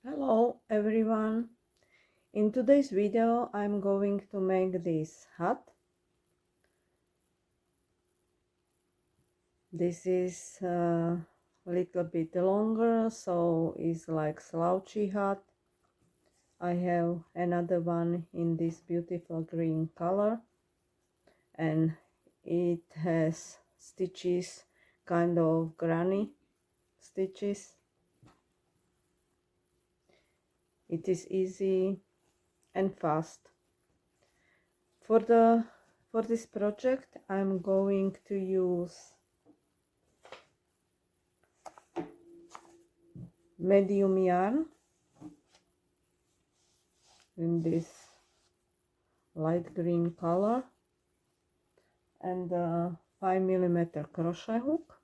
Hello everyone. In today's video I'm going to make this hat. This is a little bit longer, so it's like slouchy hat. I have another one in this beautiful green color and it has stitches, kind of granny stitches. It is easy and fast. For this project I'm going to use medium yarn in this light green color and a 5mm crochet hook.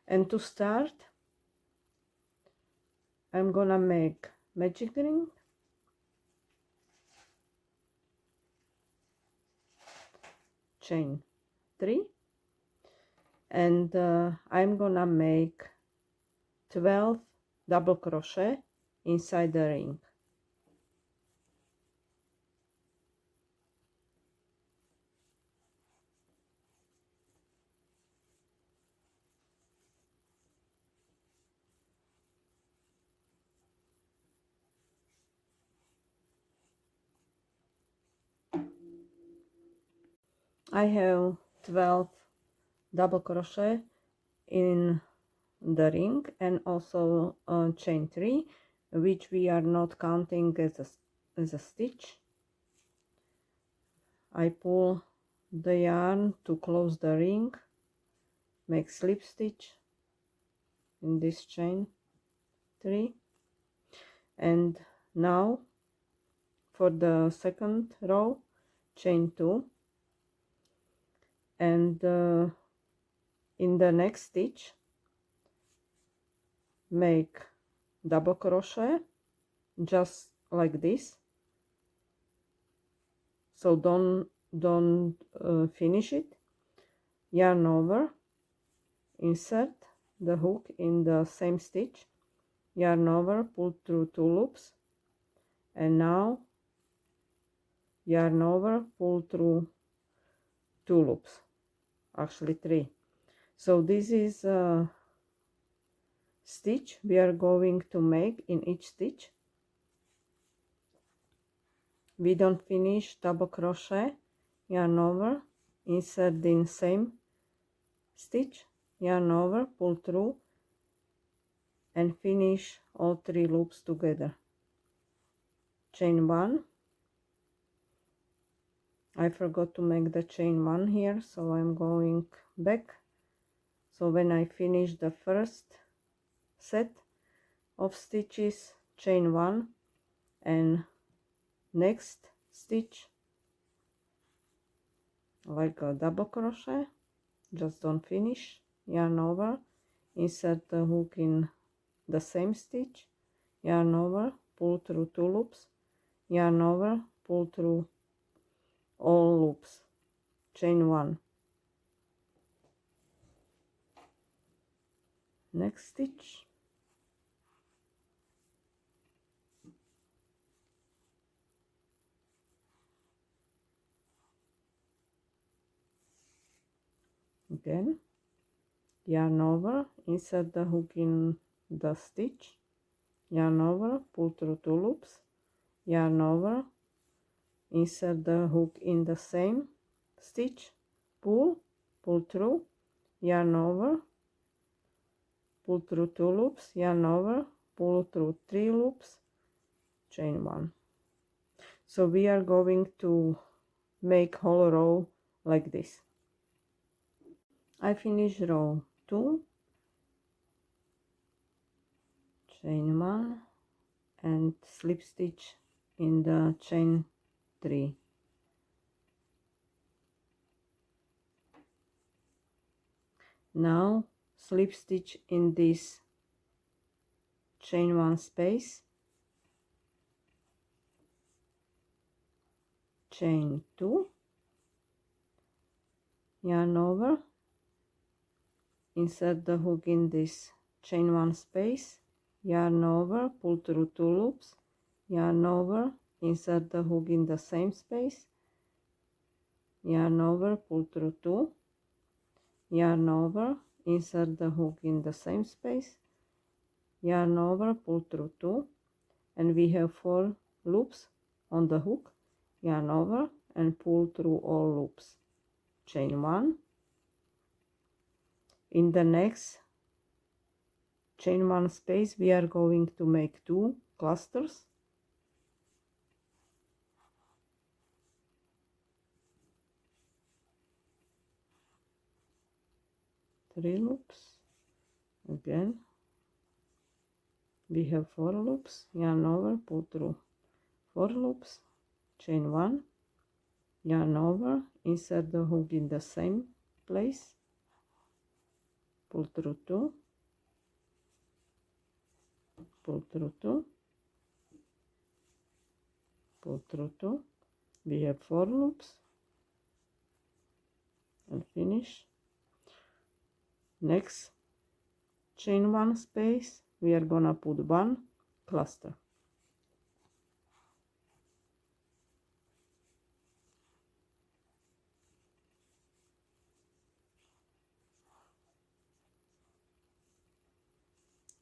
And to start I'm gonna make magic ring, chain 3, and I'm gonna make 12 double crochet inside the ring. I have 12 double crochet in the ring and also chain 3, which we are not counting as a stitch. I pull the yarn to close the ring, make slip stitch in this chain 3, and now for the second row chain 2, and in the next stitch make double crochet just like this, so don't finish it. Yarn over, insert the hook in the same stitch, yarn over, pull through 2 loops, and now yarn over, pull through 2 loops, actually 3. So this is a stitch we are going to make in each stitch. We don't finish double crochet, yarn over, insert in same stitch, yarn over, pull through, and finish all 3 loops together. Chain 1. I forgot to make the chain 1 here, so I'm going back. So when I finish the first set of stitches, chain 1, and next stitch like a double crochet, just don't finish, yarn over, insert the hook in the same stitch, yarn over, pull through 2 loops, yarn over, pull through all loops, chain 1, next stitch, again yarn over, insert the hook in the stitch, yarn over, pull through 2 loops, yarn over, insert the hook in the same stitch, pull through, yarn over, pull through 2 loops, yarn over, pull through 3 loops, chain 1. So we are going to make whole row like this. I finish row 2, chain 1, and slip stitch in the chain 3. Now slip stitch in this chain 1 space, chain 2, yarn over, insert the hook in this chain 1 space, yarn over, pull through 2 loops, yarn over, insert the hook in the same space, yarn over, pull through 2, yarn over, insert the hook in the same space, yarn over, pull through 2, and we have 4 loops on the hook, yarn over and pull through all loops, chain 1. In the next chain 1 space we are going to make 2 clusters, three loops. Again we have 4 loops, yarn over, pull through 4 loops, chain 1, yarn over, insert the hook in the same place, pull through 2, pull through 2, pull through 2. We have 4 loops and finish. Next chain 1 space we are gonna put 1 cluster.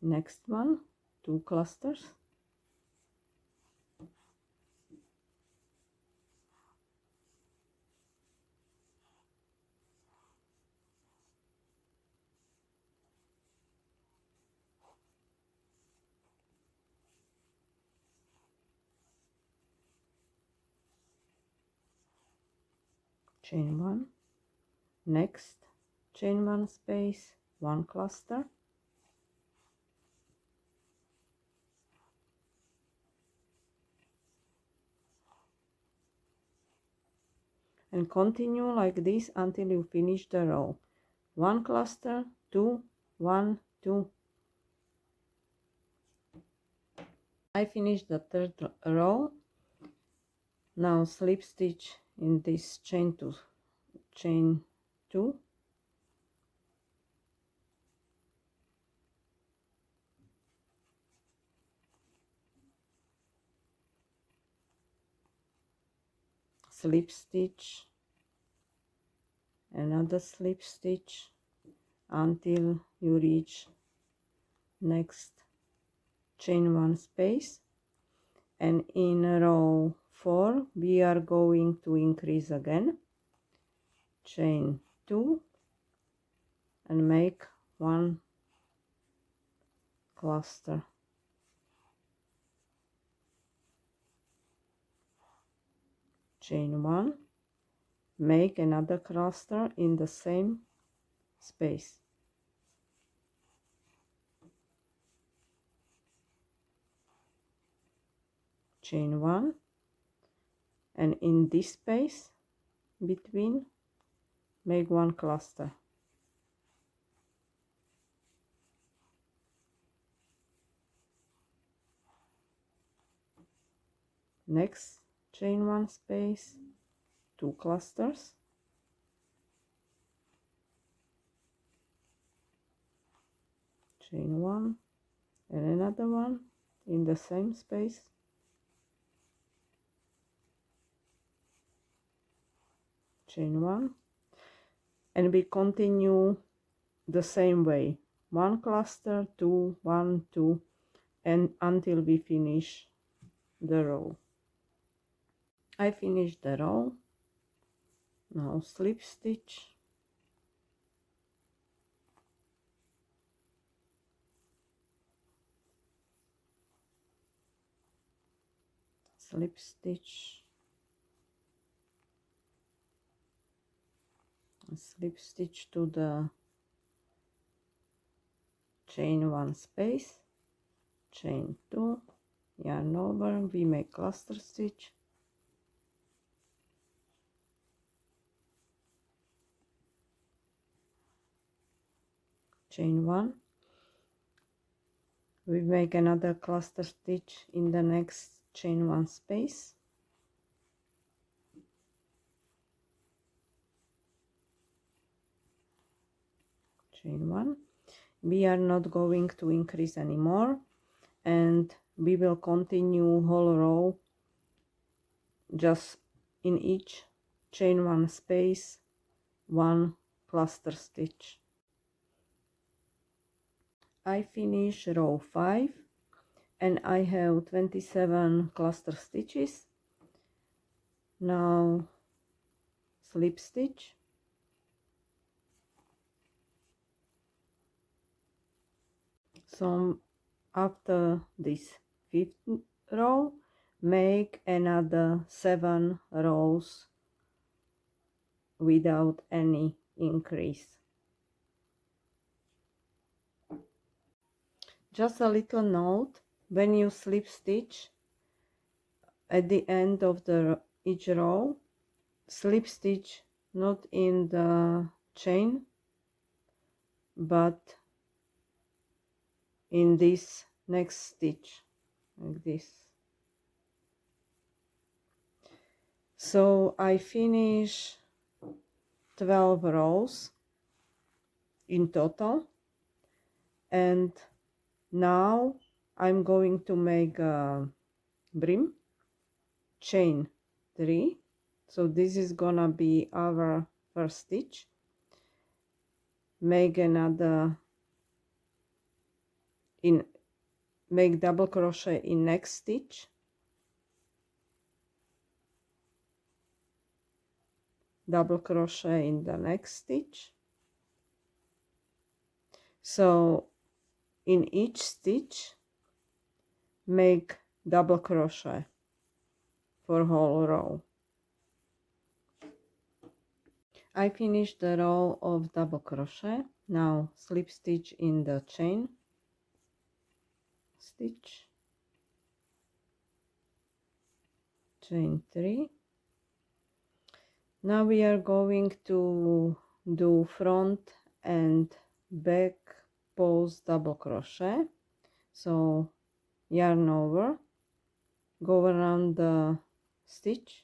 Next one, 2 clusters, chain 1, next chain 1 space, 1 cluster, and continue like this until you finish the row. 1 cluster, 2, 1, 2. I finished the 3rd row. Now slip stitch in this chain 2, slip stitch, another slip stitch until you reach next chain 1 space, and in row 4 we are going to increase again, chain 2 and make 1 cluster, chain 1, make another cluster in the same space, chain 1, and in this space between make 1 cluster, next chain 1 space, 2 clusters, chain 1 and another one in the same space, chain 1, and we continue the same way, 1 cluster, 2, 1, 2, and until we finish the row. I finished the row. Now slip stitch, slip stitch, slip stitch to the chain 1 space, chain 2, yarn over, we make cluster stitch, chain 1, we make another cluster stitch in the next chain 1 space, chain 1. We are not going to increase anymore. and we will continue whole row just in each chain one space, one cluster stitch. I finish row 5 and I have 27 cluster stitches. Now slip stitch, so after this 5th row make another 7 rows without any increase. Just a little note, when you slip stitch at the end of each row, slip stitch not in the chain but in this next stitch, like this. So I finish 12 rows in total, and now I'm going to make a brim, chain 3. So this is gonna be our first stitch. Make another make double crochet in next stitch, double crochet in the next stitch. So in each stitch make double crochet for whole row. I finished the row of double crochet. Now slip stitch in the chain stitch, chain 3. Now we are going to do front and back post double crochet. So yarn over, go around the stitch,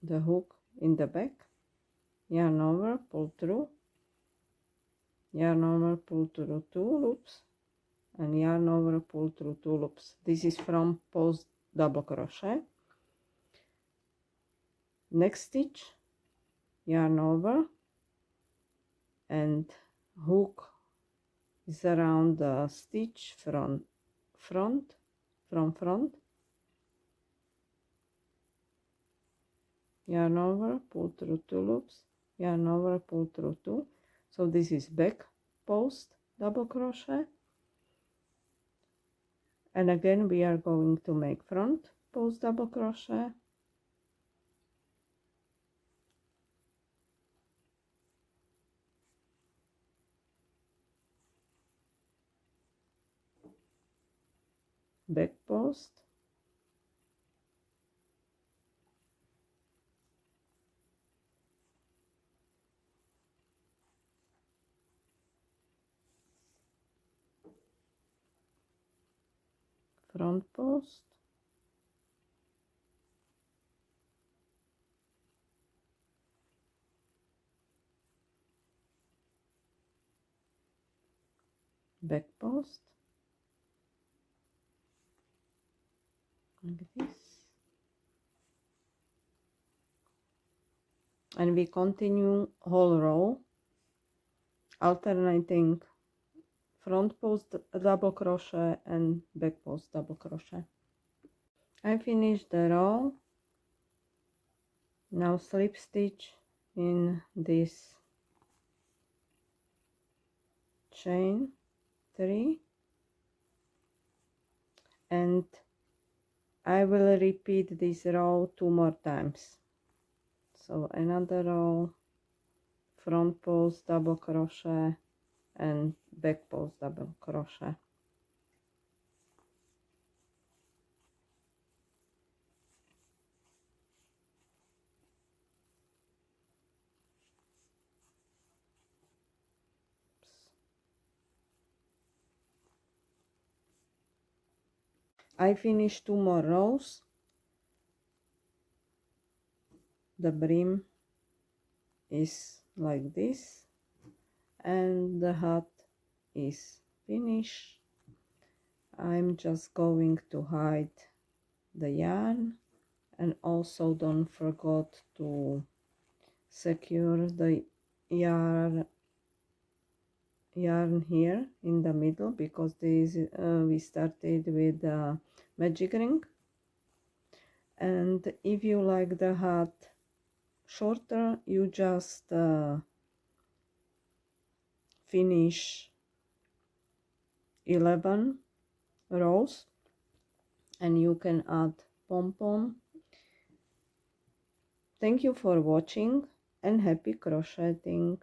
the hook in the back, yarn over, pull through, yarn over, pull through 2 loops, and yarn over, pull through 2 loops. This is from post double crochet. Next stitch, yarn over, and hook is around the stitch from front, yarn over, pull through 2 loops, yarn over, pull through 2. So this is back post double crochet, and again we are going to make front post double crochet, back post, front post, back post, like this, and we continue whole row alternating front post double crochet and back post double crochet. I finished the row. Now slip stitch in this chain 3, and I will repeat this row 2 more times. So another row, front post double crochet and back post double crochet. I finished 2 more rows. The brim is like this and the hat is finished. I'm just going to hide the yarn, and also don't forget to secure the yarn here in the middle, because this we started with the magic ring. And if you like the hat shorter, you just finish 11 rows, and you can add pom-pom. Thank you for watching, and happy crocheting.